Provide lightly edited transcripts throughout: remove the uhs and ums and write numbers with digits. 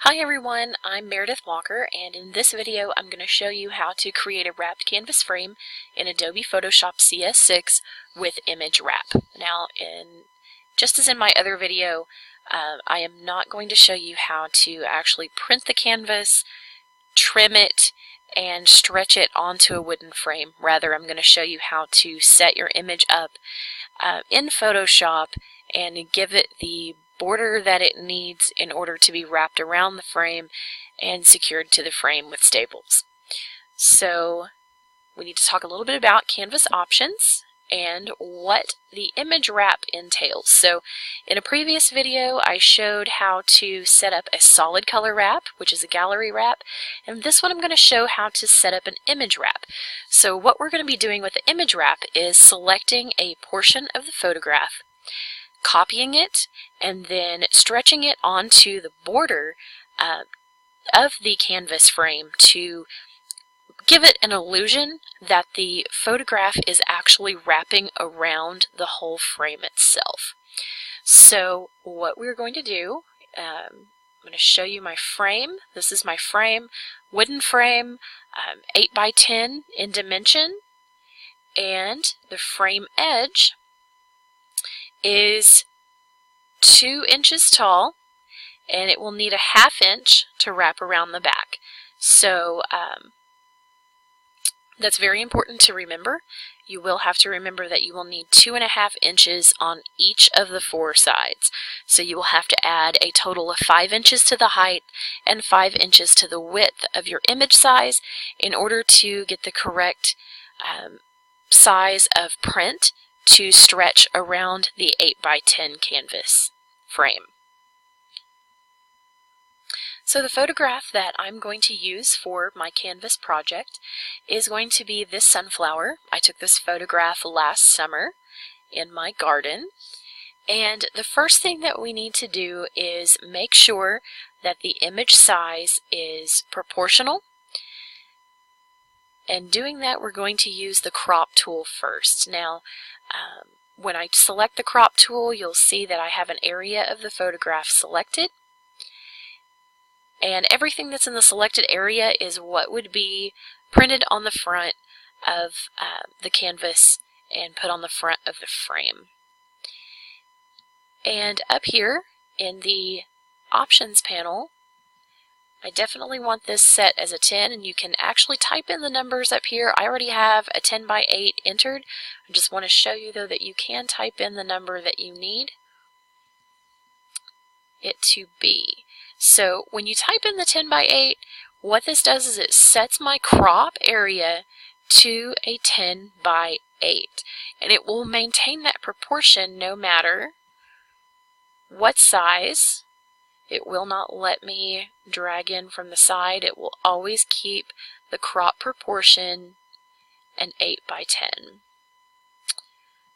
Hi everyone, I'm Meredith Walker, and in this video I'm going to show you how to create a wrapped canvas frame in Adobe Photoshop CS6 with image wrap. Now, just as in my other video, I am not going to show you how to actually print the canvas, trim it, and stretch it onto a wooden frame. Rather, I'm going to show you how to set your image up in Photoshop and give it the border that it needs in order to be wrapped around the frame and secured to the frame with staples. So we need to talk a little bit about canvas options and what the image wrap entails. So in a previous video I showed how to set up a solid color wrap, which is a gallery wrap, and this one I'm going to show how to set up an image wrap. So what we're going to be doing with the image wrap is selecting a portion of the photograph, copying it, and then stretching it onto the border of the canvas frame to give it an illusion that the photograph is actually wrapping around the whole frame itself. So what we're going to do, I'm going to show you my frame. This is my frame, wooden frame, 8 by 10 in dimension, and the frame edge is 2 inches tall, and it will need a 1/2 inch to wrap around the back. So that's very important to remember. You will have to remember that you will need 2.5 inches on each of the 4 sides. So you will have to add a total of 5 inches to the height and 5 inches to the width of your image size in order to get the correct size of print to stretch around the 8 by 10 canvas frame. So the photograph that I'm going to use for my canvas project is going to be this sunflower. I took this photograph last summer in my garden, and the first thing that we need to do is make sure that the image size is proportional. And doing that, we're going to use the crop tool first. Now, when I select the crop tool, you'll see that I have an area of the photograph selected. And everything that's in the selected area is what would be printed on the front of the canvas and put on the front of the frame. And up here in the options panel, I definitely want this set as a 10, and you can actually type in the numbers up here. I already have a 10 by 8 entered. I just want to show you though that you can type in the number that you need it to be. So when you type in the 10 by 8, what this does is it sets my crop area to a 10 by 8, and it will maintain that proportion no matter what size. It will not let me drag in from the side. It will always keep the crop proportion an 8 by 10.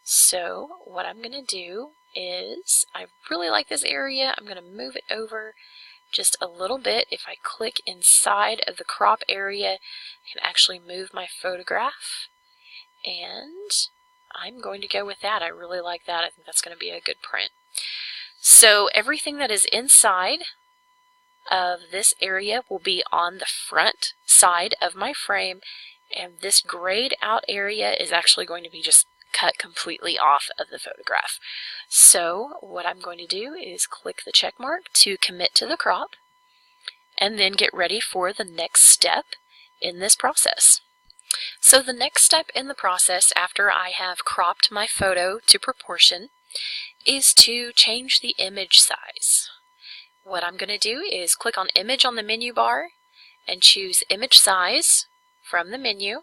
So what I'm going to do is, I really like this area. I'm going to move it over just a little bit. If I click inside of the crop area, I can actually move my photograph, and I'm going to go with that. I really like that. I think that's going to be a good print. So everything that is inside of this area will be on the front side of my frame, and this grayed out area is actually going to be just cut completely off of the photograph. So what I'm going to do is click the check mark to commit to the crop, and then get ready for the next step in this process. So the next step in the process after I have cropped my photo to proportion is to change the image size. What I'm going to do is click on Image on the menu bar and choose Image Size from the menu,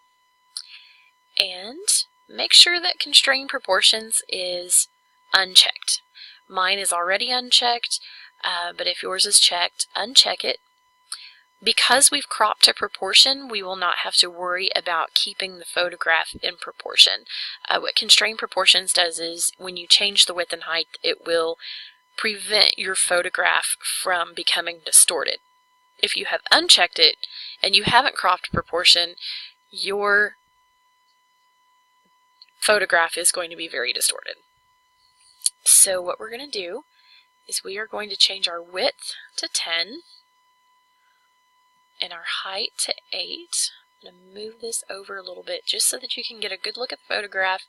and make sure that Constrain Proportions is unchecked. Mine is already unchecked, but if yours is checked, uncheck it. Because we've cropped to proportion, we will not have to worry about keeping the photograph in proportion. What Constrain Proportions does is when you change the width and height, it will prevent your photograph from becoming distorted. If you have unchecked it and you haven't cropped proportion, your photograph is going to be very distorted. So what we're going to do is we are going to change our width to 10 and our height to 8. I'm going to move this over a little bit just so that you can get a good look at the photograph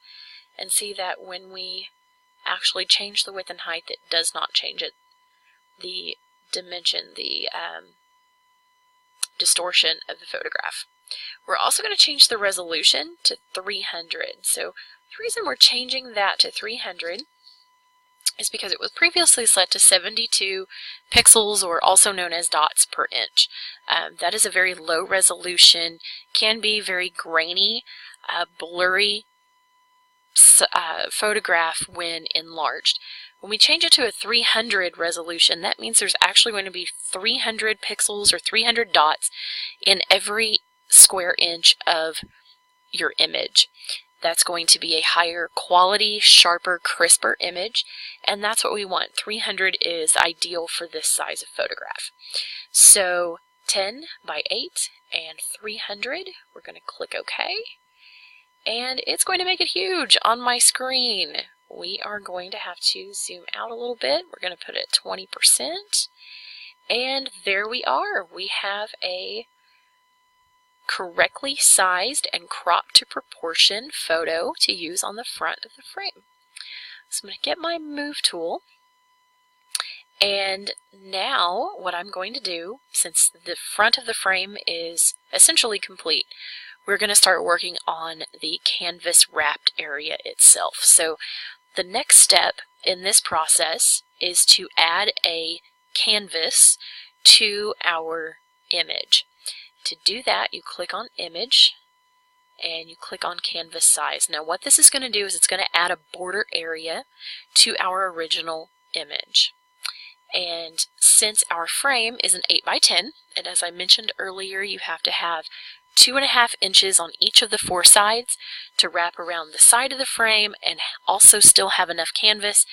and see that when we actually change the width and height, it does not change it. The dimension, the distortion of the photograph. We're also going to change the resolution to 300. So the reason we're changing that to 300 is because it was previously set to 72 pixels, or also known as dots per inch. That is a very low resolution, can be very grainy, blurry photograph when enlarged. When we change it to a 300 resolution, that means there's actually going to be 300 pixels or 300 dots in every square inch of your image. That's going to be a higher quality, sharper, crisper image, and that's what we want. 300 is ideal for this size of photograph. So 10 by 8 and 300, we're going to click OK, and it's going to make it huge on my screen. We are going to have to zoom out a little bit. We're going to put it at 20%, and there we are. We have a correctly sized and cropped to proportion photo to use on the front of the frame. So I'm going to get my move tool, and now what I'm going to do, since the front of the frame is essentially complete, we're going to start working on the canvas wrapped area itself. So the next step in this process is to add a canvas to our image. To do that, you click on Image and you click on Canvas Size. Now what this is going to do is it's going to add a border area to our original image. And since our frame is an 8 by 10, and as I mentioned earlier, you have to have 2.5 inches on each of the 4 sides to wrap around the side of the frame, and also still have enough canvas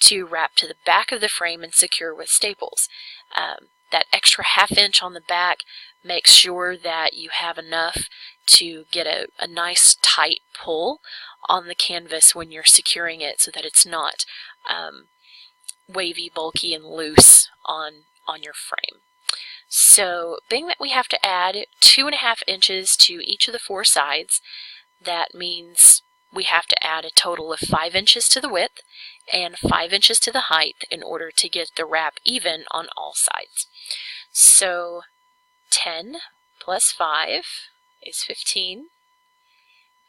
to wrap to the back of the frame and secure with staples. That extra 1/2 inch on the back makes sure that you have enough to get a nice tight pull on the canvas when you're securing it, so that it's not wavy, bulky, and loose on your frame. So being that we have to add 2.5 inches to each of the 4 sides, that means we have to add a total of 5 inches to the width and 5 inches to the height in order to get the wrap even on all sides. So 10 plus 5 is 15,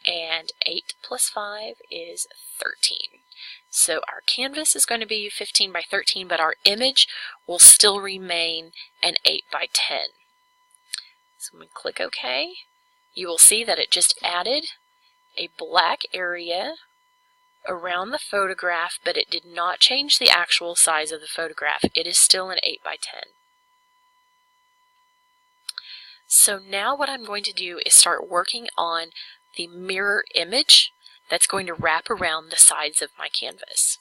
and 8 plus 5 is 13. So our canvas is going to be 15 by 13, but our image will still remain an 8 by 10. So I'm going to click OK. You will see that it just added a black area around the photograph, but it did not change the actual size of the photograph. It is still an 8 by 10. So now what I'm going to do is start working on the mirror image that's going to wrap around the sides of my canvas.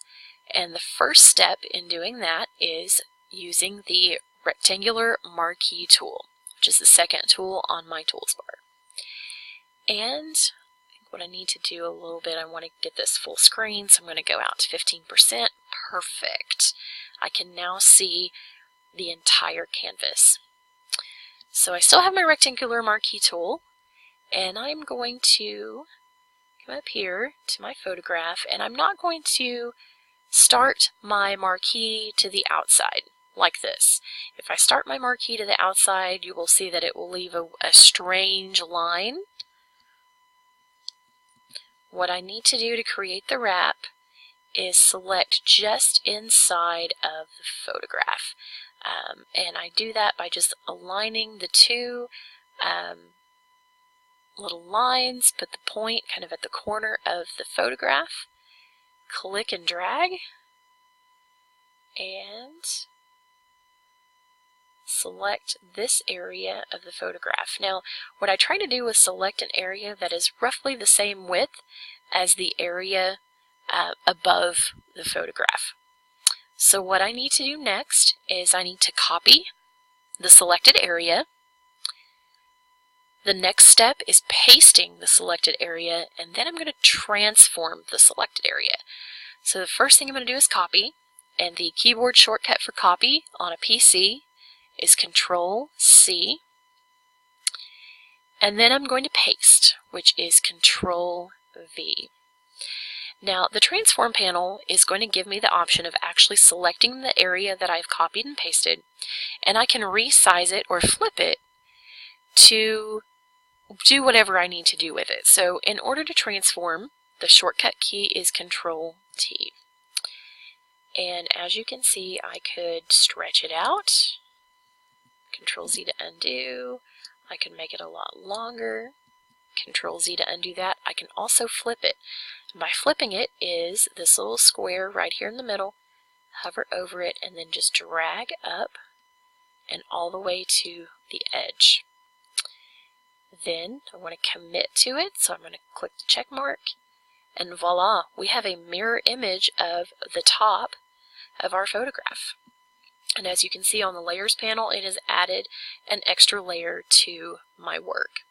And the first step in doing that is using the rectangular marquee tool, which is the second tool on my tools bar. And what I need to do a little bit, I want to get this full screen, so I'm going to go out to 15%. Perfect. I can now see the entire canvas. So I still have my rectangular marquee tool, and I'm going to come up here to my photograph, and I'm not going to start my marquee to the outside like this. If I start my marquee to the outside, you will see that it will leave a strange line. What I need to do to create the wrap is select just inside of the photograph. And I do that by just aligning the two little lines, put the point kind of at the corner of the photograph, click and drag, and select this area of the photograph. Now, what I try to do is select an area that is roughly the same width as the area above the photograph. So what I need to do next is I need to copy the selected area. The next step is pasting the selected area, and then I'm going to transform the selected area. So the first thing I'm going to do is copy, and the keyboard shortcut for copy on a PC is Control-C. And then I'm going to paste, which is Control V. Now, the transform panel is going to give me the option of actually selecting the area that I've copied and pasted, and I can resize it or flip it to do whatever I need to do with it. So in order to transform, the shortcut key is Control T. And as you can see, I could stretch it out, Control Z to undo. I can make it a lot longer, Control Z to undo that. I can also flip it. And by flipping it is this little square right here in the middle, hover over it, and then just drag up and all the way to the edge. Then I want to commit to it, so I'm going to click the check mark, and voila, we have a mirror image of the top of our photograph. And as you can see on the layers panel, it has added an extra layer to my work.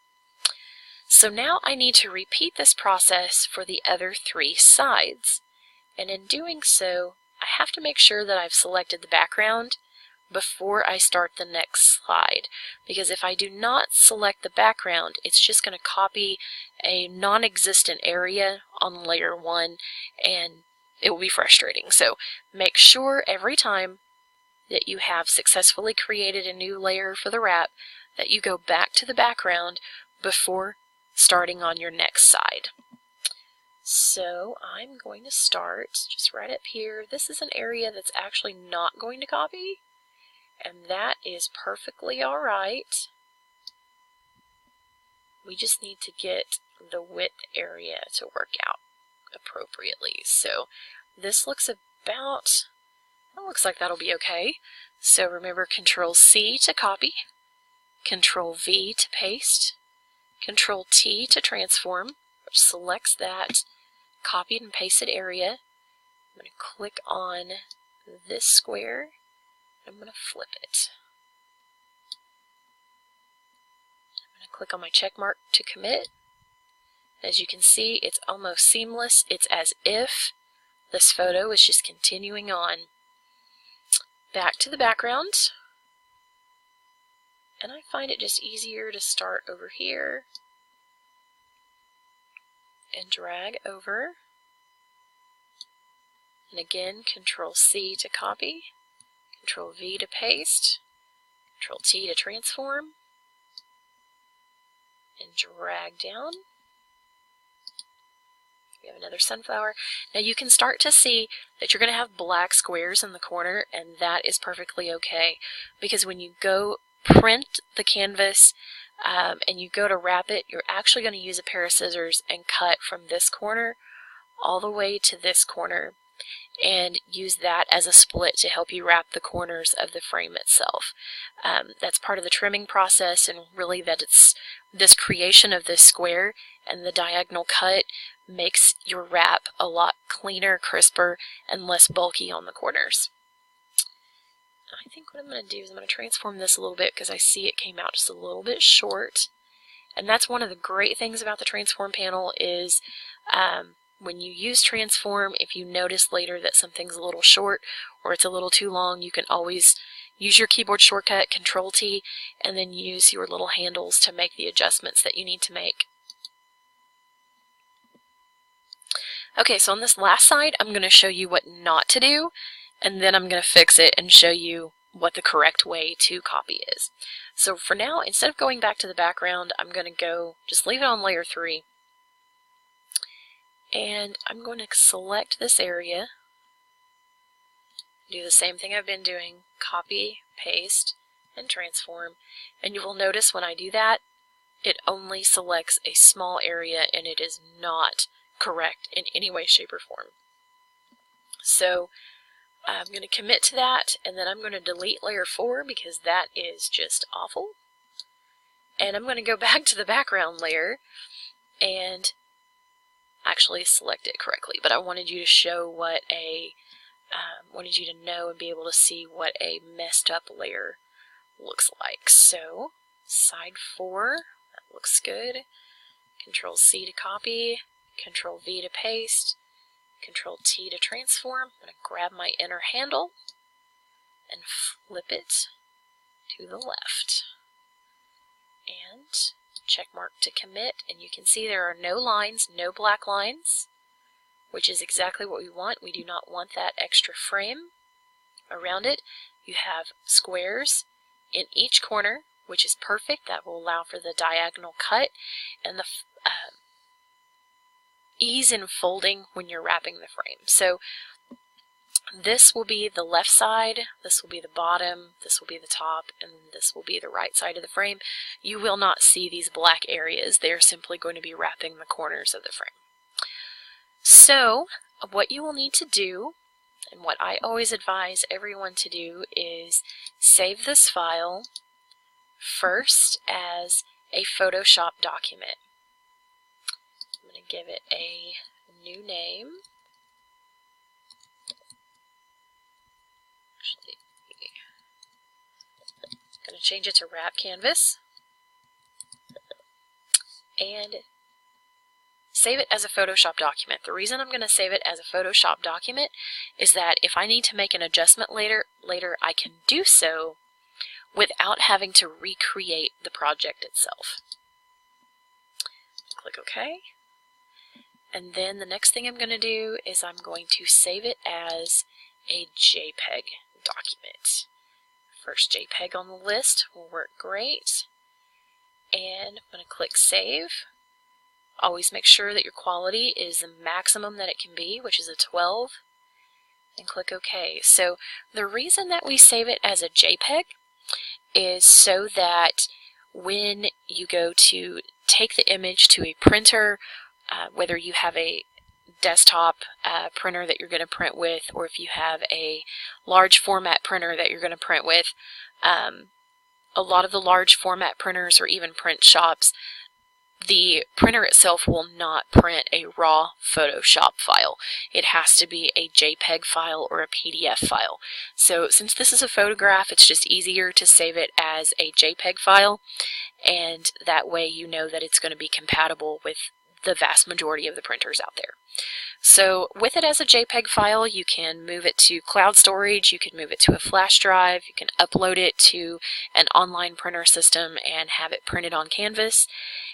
So now I need to repeat this process for the other 3 sides. And in doing so, I have to make sure that I've selected the background before I start the next slide. Because if I do not select the background, it's just going to copy a non-existent area on layer 1, and it will be frustrating. So make sure every time that you have successfully created a new layer for the wrap that you go back to the background before starting on your next side. So I'm going to start just right up here. This is an area that's actually not going to copy, and that is perfectly alright. We just need to get the width area to work out appropriately. So this looks about, it looks like that'll be okay. So remember, Control C to copy, Control V to paste, Control T to transform, which selects that copied and pasted area. I'm going to click on this square. I'm going to flip it. I'm going to click on my check mark to commit. As you can see, it's almost seamless. It's as if this photo is just continuing on. Back to the background. And I find it just easier to start over here and drag over. And again, Control C to copy, Control V to paste, Control T to transform, and drag down. We have another sunflower. Now you can start to see that you're going to have black squares in the corner, and that is perfectly okay, because when you go print the canvas and you go to wrap it, you're actually going to use a pair of scissors and cut from this corner all the way to this corner, and use that as a split to help you wrap the corners of the frame itself. That's part of the trimming process, and really that it's this creation of this square and the diagonal cut makes your wrap a lot cleaner, crisper, and less bulky on the corners. I think what I'm going to do is I'm going to transform this a little bit because I see it came out just a little bit short. And that's one of the great things about the transform panel is when you use transform, if you notice later that something's a little short or it's a little too long, you can always use your keyboard shortcut, Control T, and then use your little handles to make the adjustments that you need to make. Okay, so on this last side, I'm going to show you what not to do, and then I'm going to fix it and show you what the correct way to copy is. So for now, instead of going back to the background, I'm going to just leave it on layer 3. And I'm going to select this area, do the same thing I've been doing, copy, paste, and transform. And you will notice when I do that, it only selects a small area and it is not correct in any way, shape, or form. So I'm going to commit to that, and then I'm going to delete layer 4 because that is just awful. And I'm going to go back to the background layer and actually select it correctly, but I wanted you to show what wanted you to know and be able to see what a messed up layer looks like. So side 4, that looks good. Control C to copy, Control V to paste, Control T to transform. I'm going to grab my inner handle and flip it to the left. And check mark to commit, and you can see there are no lines, no black lines, which is exactly what we want. We do not want that extra frame around it. You have squares in each corner, which is perfect. That will allow for the diagonal cut and the ease in folding when you're wrapping the frame. So this will be the left side, this will be the bottom, this will be the top, and this will be the right side of the frame. You will not see these black areas. They're simply going to be wrapping the corners of the frame. So what you will need to do, and what I always advise everyone to do, is save this file first as a Photoshop document. I'm going to give it a new name. Actually, I'm going to change it to Wrap Canvas and save it as a Photoshop document. The reason I'm going to save it as a Photoshop document is that if I need to make an adjustment later I can do so without having to recreate the project itself. Click OK. And then the next thing I'm going to do is I'm going to save it as a JPEG document. First JPEG on the list will work great. And I'm going to click Save. Always make sure that your quality is the maximum that it can be, which is a 12, and click OK. So the reason that we save it as a JPEG is so that when you go to take the image to a printer, whether you have a desktop printer that you're going to print with, or if you have a large format printer that you're going to print with, a lot of the large format printers or even print shops, the printer itself will not print a raw Photoshop file. It has to be a JPEG file or a PDF file. So since this is a photograph, it's just easier to save it as a JPEG file, and that way you know that it's going to be compatible with the vast majority of the printers out there. So with it as a JPEG file, you can move it to cloud storage, you can move it to a flash drive, you can upload it to an online printer system and have it printed on canvas,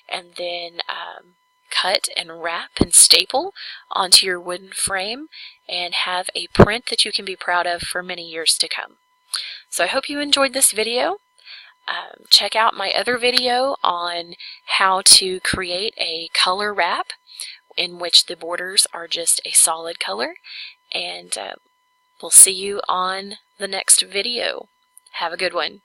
and then cut and wrap and staple onto your wooden frame and have a print that you can be proud of for many years to come. So I hope you enjoyed this video. Check out my other video on how to create a color wrap in which the borders are just a solid color, and we'll see you on the next video. Have a good one.